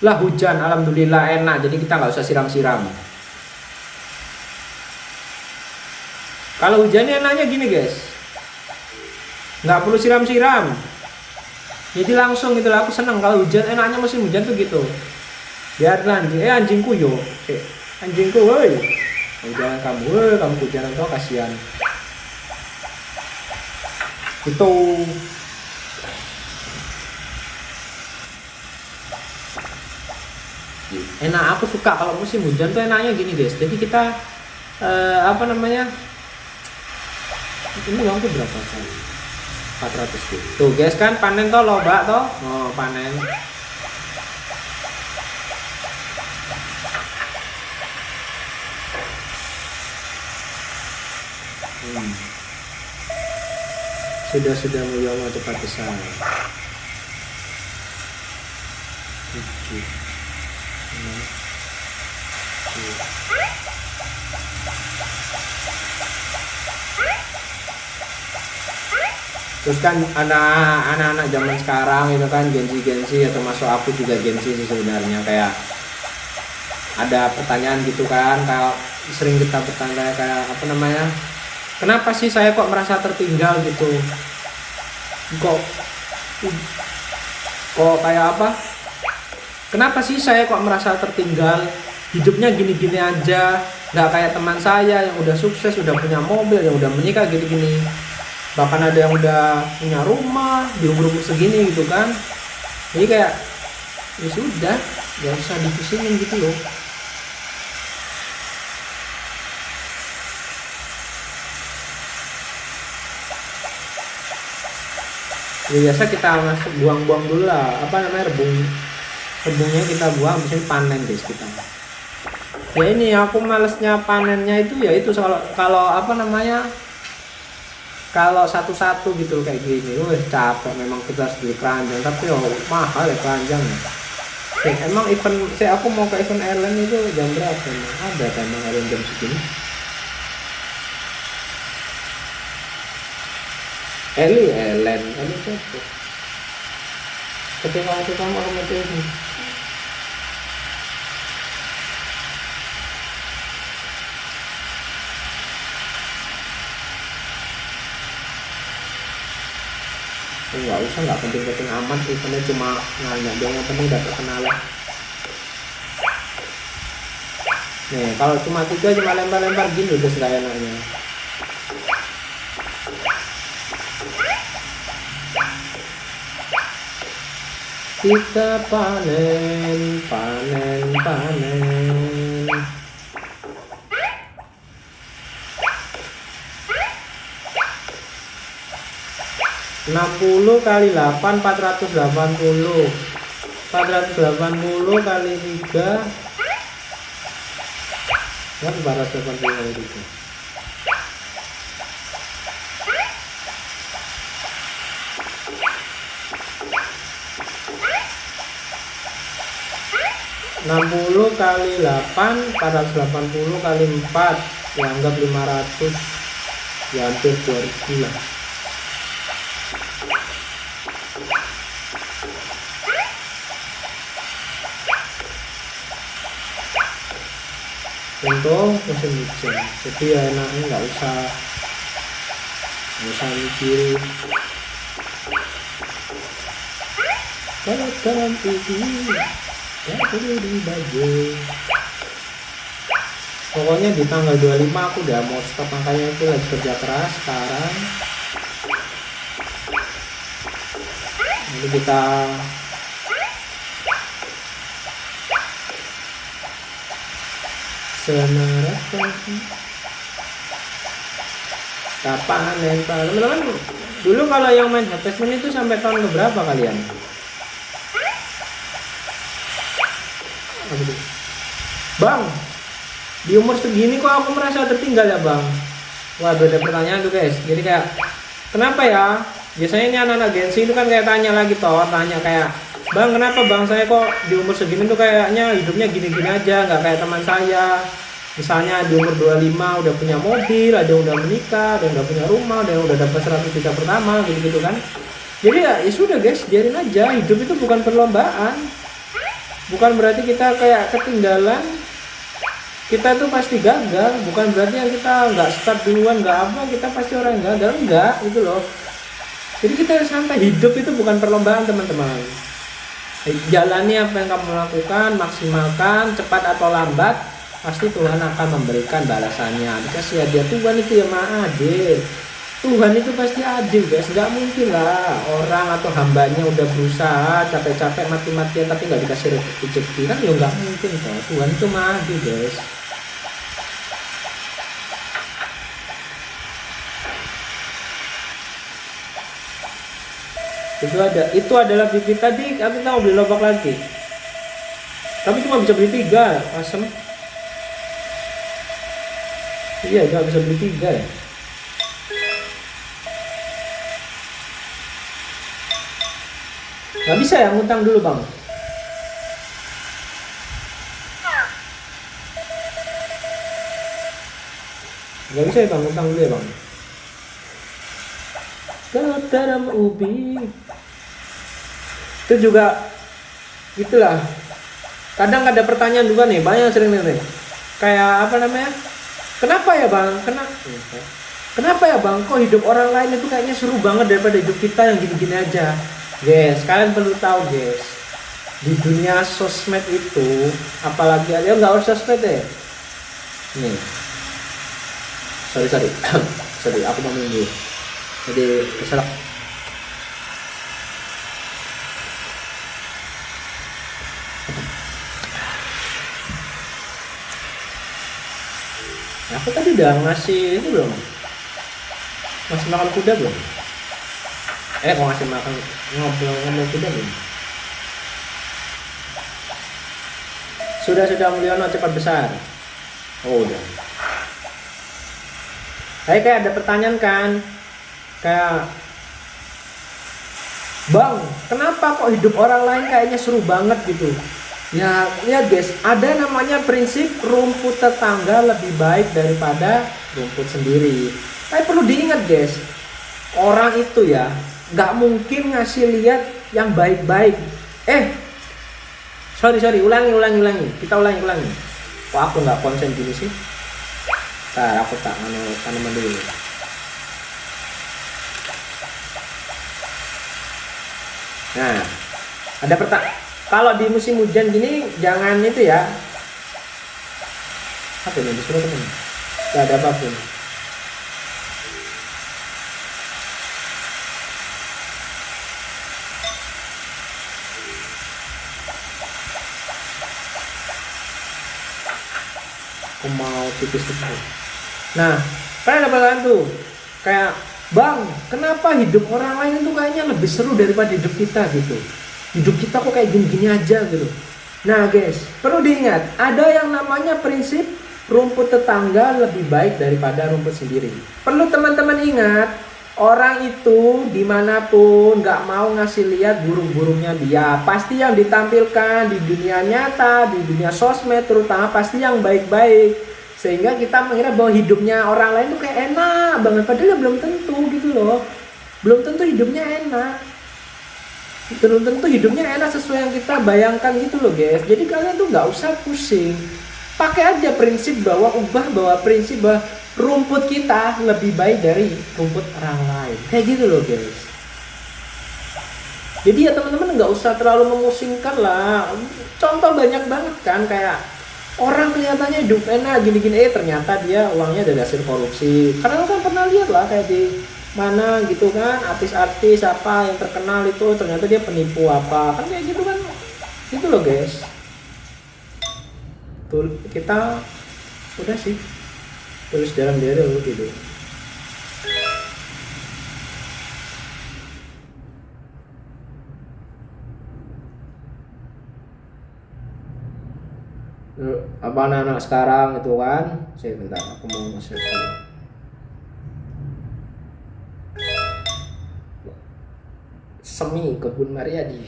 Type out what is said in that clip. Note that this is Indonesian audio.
Lah hujan, alhamdulillah enak. Jadi kita nggak usah siram-siram. Kalau hujannya enaknya gini guys, nggak perlu siram-siram. Jadi langsung gitu lah. Aku seneng kalau hujan, enaknya musim hujan tuh gitu. Biar anjing, anjingku yo, anjingku, woi, hujan kamu, woi, kamu hujanan tuh kasihan. Itu enak, aku suka kalau musim hujan tuh enaknya gini guys. Jadi kita apa namanya, ini uangku berapa kali? 400 gitu. Tuh guys kan panen toh lomba toh. Oh, panen. Sudah mau cepat besar. 7 Terus kan anak-anak zaman sekarang itu kan Gen Z atau masuk aku juga Gen Z sih sebenarnya, kayak ada pertanyaan gitu kan, kalau sering kita bertanya kayak apa namanya, kenapa sih saya kok merasa tertinggal gitu, kok kayak apa, kenapa sih saya kok merasa tertinggal, hidupnya gini-gini aja, nggak kayak teman saya yang udah sukses, udah punya mobil, yang udah menikah gini-gini, bahkan ada yang udah punya rumah di umur-umur segini gitu kan. Jadi kayak ya sudah, gak usah dipusingin gitu loh. Ya biasa kita masuk buang-buang dulu lah, apa namanya, rebungnya kita buang, misalnya panen guys kita. Ya ini aku malesnya panennya itu, ya itu kalau apa namanya, kalau satu-satu gitu kayak gini, capek memang, kita harus beli keranjang, tapi mahal ya keranjang ya. Emang event, aku mau ke event airline itu jam berapa? Ada kan emang airline jam segini? Airline siapa? Ketika aku sama ini. Nggak usah, nggak penting-penting amat, eventnya cuma nanya doang, yang penting udah perkenalan. Nih kalau cuma 3 cuma lempar-lempar gini udah nggak enaknya. Kita panen 60 kali 8 480 kali 3 ya 480 kali 3 60 kali 8 480 kali 4 ya anggap 500, ya hampir 2000 lah. Untuk musim hujan, jadi ya enaknya nggak usah mikir kalau dalam ini ya perlu dibagi. Pokoknya di tanggal 25 aku udah mau stop, makanya itu lagi kerja keras sekarang. Jadi kita senarakan panen teman-teman. Dulu kalau yang main Harvestman itu sampai tahun keberapa kalian? Bang, di umur segini kok aku merasa tertinggal ya bang? Waduh, ada pertanyaan tuh guys. Jadi kayak kenapa ya? Biasanya ini anak-anak Gen Z itu kan kayak tanya lagi tanya kayak, bang kenapa bang saya kok di umur segini tuh kayaknya hidupnya gini-gini aja, nggak kayak teman saya. Misalnya di umur 25 udah punya mobil, ada yang udah menikah, ada yang udah punya rumah, ada yang udah dapat 100 juta pertama gitu-gitu kan. Jadi ya sudah guys, biarin aja, hidup itu bukan perlombaan. bukan berarti kita kayak ketinggalan, kita tuh pasti gagal. Bukan berarti yang kita nggak start duluan, nggak apa, kita pasti orang yang gagal, enggak gitu loh. Jadi kita harus santai. Hidup itu bukan perlombaan teman-teman. Jalani apa yang kamu lakukan, maksimalkan, cepat atau lambat, pasti Tuhan akan memberikan balasannya. Dikasih hadiah. Tuhan itu yang maha adil. Tuhan itu pasti adil guys. Nggak mungkin lah orang atau hambanya udah berusaha capek-capek mati-matian tapi nggak dikasih rezeki, kan ya nggak mungkin kok. Tuhan itu maha adil guys. Itu adalah bibit tadi. Aku tahu beli lobak lagi, tapi cuma bisa beli 3 asem. Iya, nggak bisa beli 3 ya. Nggak bisa ya, ngutang dulu bang. Nggak bisa ya bang, ngutang dulu ya bang. Garam ubi itu juga itulah. Kadang ada pertanyaan juga nih, banyak sering nih, kayak apa namanya, kenapa ya bang, kenapa ya bang kok hidup orang lain itu kayaknya seru banget daripada hidup kita yang gini-gini aja. Guys, kalian perlu tahu guys, di dunia sosmed itu, apalagi ya nggak usah sosmed deh nih, sorry sorry aku mau minum, jadi keselak. Aku tadi udah ngasih ini belum? Masih makan kuda belum? Kok ngasih makan ngobrol kuda belum? Sudah Mulyono cepat besar. Oh udah. Kayak ada pertanyaan kan? Kayak, bang, kenapa kok hidup orang lain kayaknya seru banget gitu? Ya guys, ada namanya prinsip rumput tetangga lebih baik daripada rumput sendiri. Tapi perlu diingat guys, orang itu ya nggak mungkin ngasih lihat yang baik-baik. Sorry, ulangi. Kita ulangi. Kok aku nggak konsen gini sih? Ntar aku tak tanaman dulu. Nah, ada pertanyaan. Kalau di musim hujan gini jangan itu ya. Apa ini disuruh teman? Gak ada apapun. Aku mau tipis. Nah, kalian dapat tuh kayak, bang, kenapa hidup orang lain itu kayaknya lebih seru daripada hidup kita gitu? Hidup kita kok kayak gini-gini aja gitu. Nah guys, perlu diingat, ada yang namanya prinsip rumput tetangga lebih baik daripada rumput sendiri. Perlu teman-teman ingat, orang itu dimanapun gak mau ngasih lihat burung-burungnya dia. Pasti yang ditampilkan di dunia nyata, di dunia sosmed terutama, pasti yang baik-baik. Sehingga kita mengira bahwa hidupnya orang lain tuh kayak enak banget. Padahal belum tentu gitu loh. Belum tentu hidupnya enak. Belum tentu hidupnya enak sesuai yang kita bayangkan gitu loh guys. Jadi kalian tuh nggak usah pusing, pakai aja prinsip bahwa prinsip bahwa rumput kita lebih baik dari rumput orang lain, kayak gitu loh guys. Jadi ya teman-teman nggak usah terlalu memusingkan lah. Contoh banyak banget kan, kayak orang kelihatannya hidup enak gini-gini, ternyata dia uangnya dari hasil korupsi. Karena kan pernah lihat lah kayak di mana gitu kan, artis-artis apa yang terkenal itu ternyata dia penipu apa, kan kayak gitu kan, gitu loh guys. Tuh kita udah sih tulis dalam diary dulu gitu. Apa anak-anak sekarang itu kan, saya bentar aku mau nge-share dulu. Semi Kebun Mariadi.